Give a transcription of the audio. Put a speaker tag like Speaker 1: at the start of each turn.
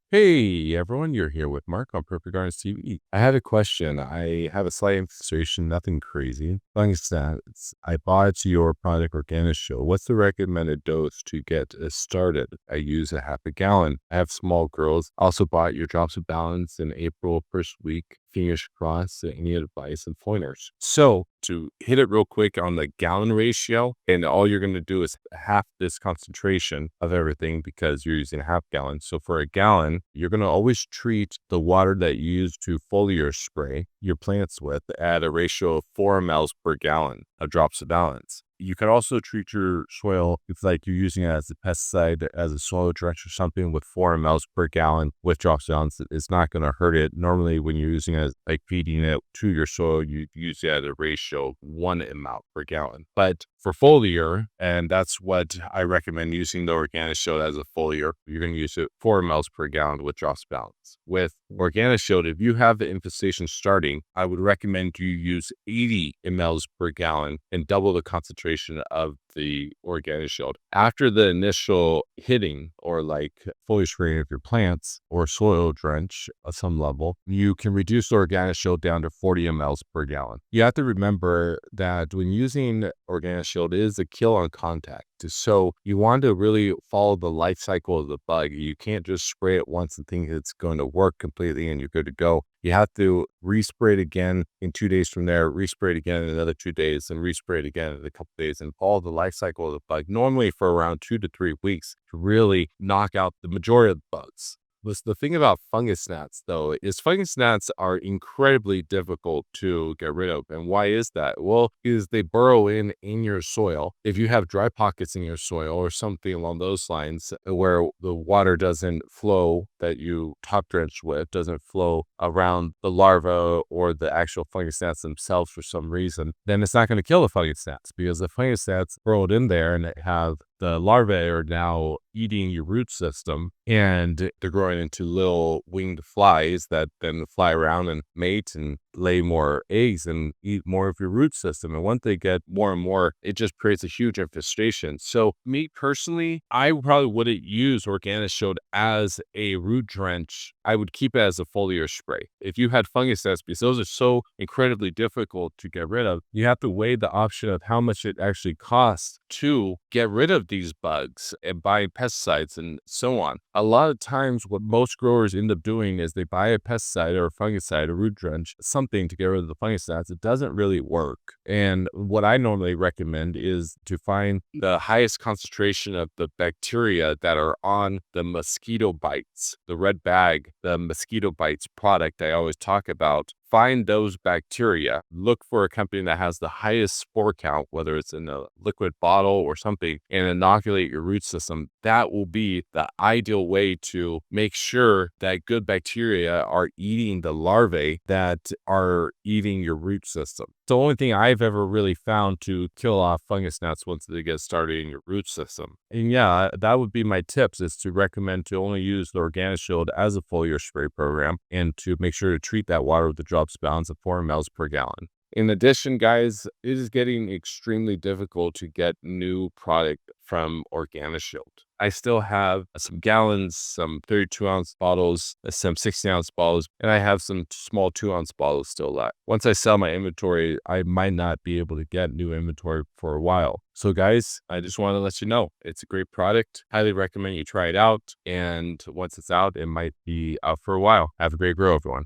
Speaker 1: Hey everyone, you're here with Mark on Perfect Gardens TV. I had a question. I have a slight infestation, nothing crazy. Fungus gnats. I bought your product Organic Show. What's the recommended dose to get started? I use a half a gallon. I have small girls. Also bought your Drops of Balance in April first week. Fingers crossed. Any advice and pointers? So to hit it real quick on the gallon ratio, and all you're going to do is half this concentration of everything because you're using a half gallon. So for a gallon, you're going to always treat the water that you use to foliar spray your plants with at a ratio of 4 mLs per gallon of Drops of Balance. You can also treat your soil if like you're using it as a pesticide, as a soil drench or something with 4 mLs per gallon with Drops of Balance. It's not going to hurt it. Normally when you're using it, like feeding it to your soil, you use it at a ratio of 1 ml per gallon. But for foliar, and that's what I recommend using the Organic Shield as a foliar, you're going to use it 4 mLs per gallon with Drops of Balance. With Organic Shield, if you have the infestation starting, I would recommend you use 80 mLs per gallon and double the concentration of the Organic Shield. After the initial hitting or like foliar spraying of your plants or soil drench at some level, you can reduce the Organic Shield down to 40 mLs per gallon. You have to remember that when using Organic Shield, it is a kill on contact. So you want to really follow the life cycle of the bug. You can't just spray it once and think it's going to work completely and you're good to go. You have to respray it again in 2 days from there, respray it again in another 2 days, and respray it again in a couple days, and follow the life cycle of the bug, normally for around 2 to 3 weeks to really knock out the majority of the bugs. The thing about fungus gnats, though, is fungus gnats are incredibly difficult to get rid of. And why is that? Well, because they burrow in your soil. If you have dry pockets in your soil or something along those lines where the water doesn't flow that you top drench with, doesn't flow around the larva or the actual fungus gnats themselves for some reason, then it's not going to kill the fungus gnats because the fungus gnats burrowed in there and have the larvae are now eating your root system, and they're growing into little winged flies that then fly around and mate and lay more eggs and eat more of your root system. And once they get more and more, it just creates a huge infestation. So me personally, I probably wouldn't use Organic Shield as a root drench. I would keep it as a foliar spray. If you had fungus gnats, because those are so incredibly difficult to get rid of, you have to weigh the option of how much it actually costs to get rid of these bugs and buy pesticides and so on. A lot of times what most growers end up doing is they buy a pesticide or a fungicide, a root drench, something to get rid of the fungus gnats. It doesn't really work. And what I normally recommend is to find the highest concentration of the bacteria that are on the mosquito bites, the red bag, the mosquito bites product I always talk about. Find those bacteria, look for a company that has the highest spore count, whether it's in a liquid bottle or something, and inoculate your root system. That will be the ideal way to make sure that good bacteria are eating the larvae that are eating your root system. It's the only thing I've ever really found to kill off fungus gnats once they get started in your root system. And yeah, that would be my tips, is to recommend to only use the Organic Shield as a foliar spray program and to make sure to treat that water with the Drops of Balance of 4 mLs per gallon. In addition, guys, it is getting extremely difficult to get new product from Organic Shield. I still have some gallons, some 32-ounce bottles, some 60-ounce bottles, and I have some small 2-ounce bottles still left. Once I sell my inventory, I might not be able to get new inventory for a while. So guys, I just want to let you know, it's a great product. Highly recommend you try it out. And once it's out, it might be out for a while. Have a great grow, everyone.